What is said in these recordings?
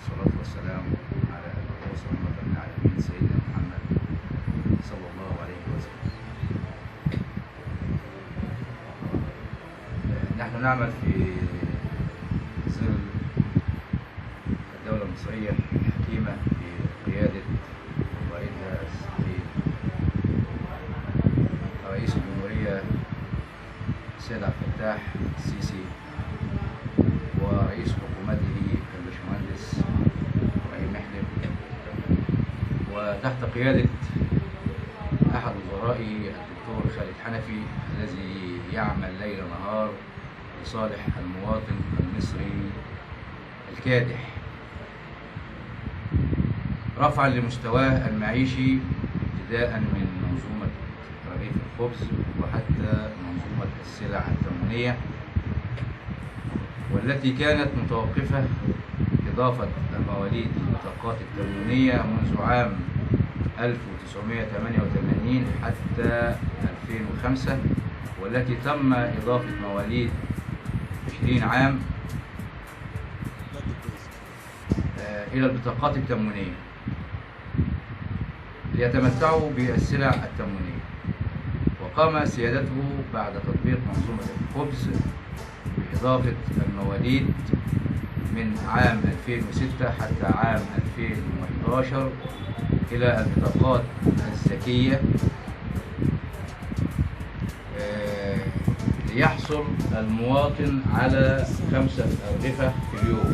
والصلاة والسلام على المبعوث رحمة للعالمين سيدنا محمد صلى الله عليه وسلم. نحن نعمل في ظل الدولة المصرية الحكيمة بقيادة قائدها السعيد رئيس الجمهورية السيد عبد الفتاح السيسي ورئيس حكومته الباشمهندس إبراهيم محلب، وتحت قيادة أحد وزرائه الدكتور خالد حنفي الذي يعمل ليل نهار لصالح المواطن المصري الكادح رفعا لمستواه المعيشي، ابتداء من منظومة رغيف الخبز وحتى منظومة السلع التموينية، والتي كانت متوقفة إضافة مواليد البطاقات التموينية منذ عام 1988 حتى 2005، والتي تم إضافة مواليد 20 عام إلى البطاقات التموينية ليتمتعوا بالسلع التموينية. وقام سيادته بعد تطبيق منظومة الخبز بإضافة المواليد من عام 2006 حتى عام 2011 إلى البطاقات الذكية ليحصل المواطن على 5 أرغفة في اليوم.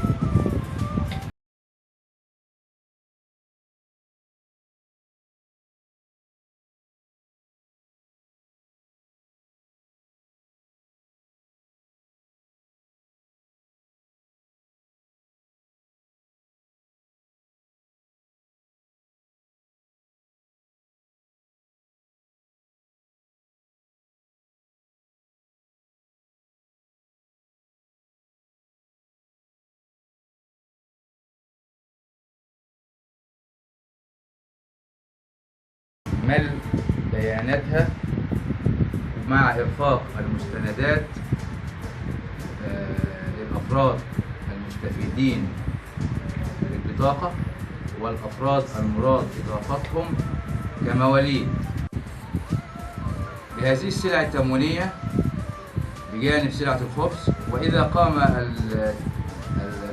ملء بياناتها مع إرفاق المستندات للأفراد المستفيدين بالبطاقة والأفراد المراد إضافتهم كمواليد لهذه السلع التموينية بجانب سلعة الخبز. وإذا قام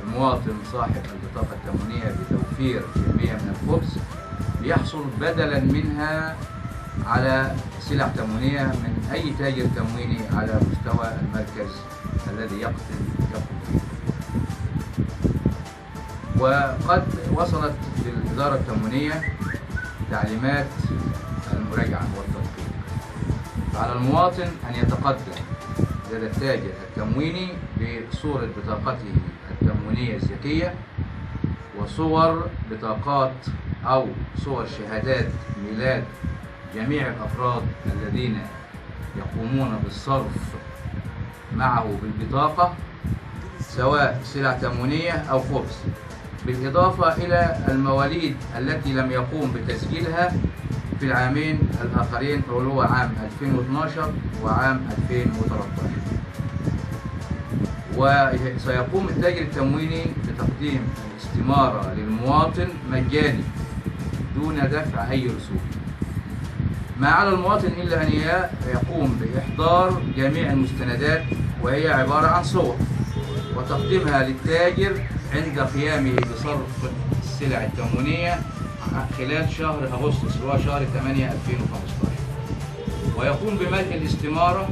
المواطن صاحب البطاقة التموينية بتوفير كمية من الخبز يحصل بدلا منها على سلع تموينية من أي تاجر تمويني على مستوى المركز الذي يقصد فيه. وقد وصلت للإدارة التموينية تعليمات المراجعة والتدقيق، فعلى المواطن أن يتقدم لدى التاجر التمويني بصورة بطاقته التموينية الذكية وصور بطاقات أو صور شهادات ميلاد جميع الأفراد الذين يقومون بالصرف معه بالبطاقة سواء سلع تموينية أو خبز، بالإضافة إلى المواليد التي لم يقوم بتسجيلها في العامين الآخرين اللي هو عام 2012 وعام 2013. وسيقوم التاجر التمويني بتقديم الاستمارة للمواطن مجاني دون دفع أي رسوم، ما على المواطن إلا أن يقوم بإحضار جميع المستندات وهي عبارة عن صور وتقديمها للتاجر عند قيامه بصرف السلع التموينية خلال شهر أغسطس اللي هو شهر 8 2015، ويقوم بملء الاستمارة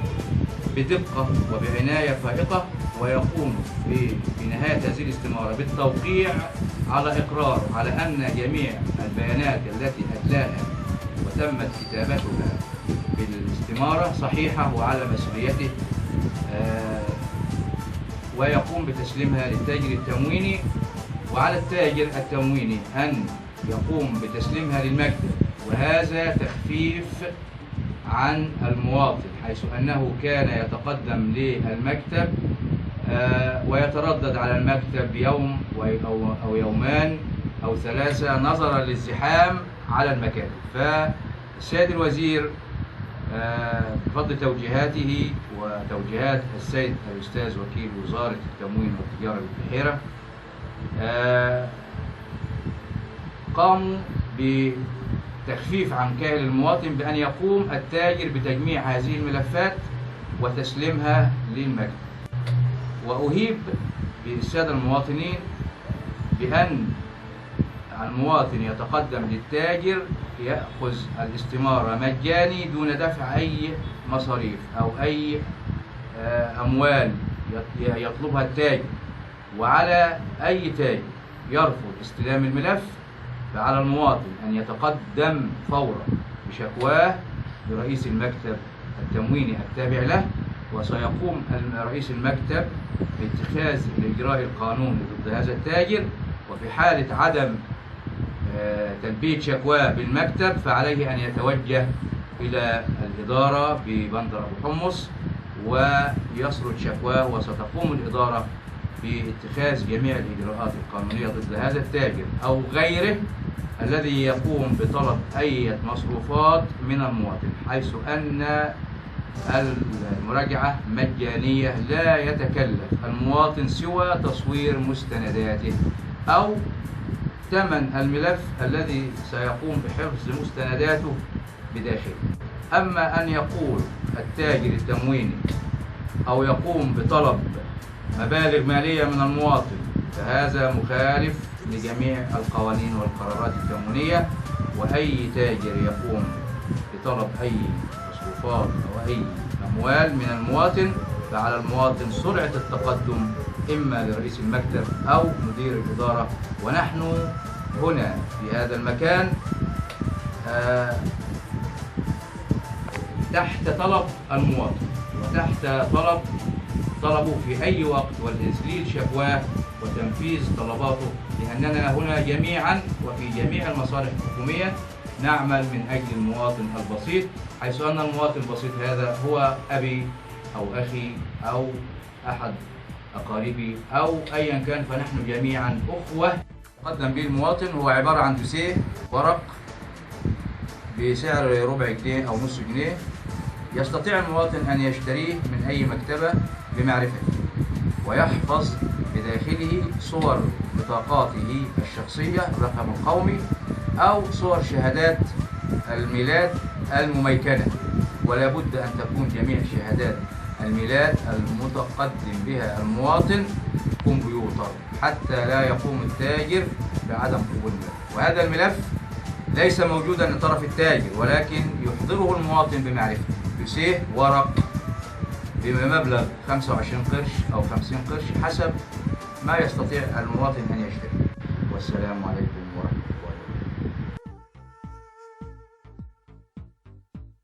بدقة وبعناية فائقة، ويقوم في نهاية هذه الاستمارة بالتوقيع على إقرار على أن جميع البيانات التي أدلاها وتمت كتابتها بالاستمارة صحيحة وعلى مسؤوليته، ويقوم بتسليمها للتاجر التمويني. وعلى التاجر التمويني أن يقوم بتسليمها للمكتب، وهذا تخفيف عن المواطن حيث أنه كان يتقدم للمكتب ويتردد على المكتب يوم أو يومان أو 3 نظرا للزحام على المكاتب. فالسيد الوزير بفضل توجيهاته وتوجيهات السيد الأستاذ وكيل وزارة التموين والتجارة بالبحيرة قاموا بتخفيف عن كاهل المواطن بأن يقوم التاجر بتجميع هذه الملفات وتسليمها للمكتب. وأهيب بالسادة المواطنين بأن المواطن يتقدم للتاجر يأخذ الاستمارة مجاني دون دفع أي مصاريف أو أي أموال يطلبها التاجر. وعلى أي تاجر يرفض استلام الملف فعلى المواطن أن يتقدم فورا بشكواه لرئيس المكتب التمويني التابع له، وسيقوم رئيس المكتب باتخاذ الإجراء القانوني ضد هذا التاجر. وفي حالة عدم تلبية شكواه بالمكتب فعليه أن يتوجه إلى الإدارة ببندر أبو حمص ويسرد شكواه، وستقوم الإدارة باتخاذ جميع الإجراءات القانونية ضد هذا التاجر أو غيره الذي يقوم بطلب أي مصروفات من المواطن، حيث أن المراجعة مجانية لا يتكلف المواطن سوى تصوير مستنداته أو ثمن الملف الذي سيقوم بحفظ مستنداته بداخله. أما أن يقول التاجر التمويني أو يقوم بطلب مبالغ مالية من المواطن فهذا مخالف لجميع القوانين والقرارات التموينية. وأي تاجر يقوم بطلب أي مصروفات أو أي أموال من المواطن فعلى المواطن سرعة التقدم إما لرئيس المكتب أو مدير الإدارة. ونحن هنا في هذا المكان تحت طلب المواطن وتحت طلبه في أي وقت والإسليل شكواه وتنفيذ طلباته، لأننا هنا جميعا وفي جميع المصالح الحكومية نعمل من أجل المواطن البسيط، حيث أن المواطن البسيط هذا هو أبي أو أخي أو أحد أقاربي أو أيا كان، فنحن جميعا أخوة. قدم به المواطن هو عبارة عن دوسيه ورق بسعر ربع جنيه أو نص جنيه، يستطيع المواطن أن يشتريه من أي مكتبة بمعرفته، ويحفظ بداخله صور بطاقاته الشخصية الرقم القومي أو صور شهادات الميلاد المميكنة، ولا بد أن تكون جميع شهادات الميلاد المتقدم بها المواطن كمبيوتر حتى لا يقوم التاجر بعدم قبول الملف. وهذا الملف ليس موجودا لطرف التاجر ولكن يحضره المواطن بمعرفته، دوسيه ورق بمبلغ 25 قرش أو 50 قرش حسب ما يستطيع المواطن أن يشتري. والسلام عليكم ورحمة الله.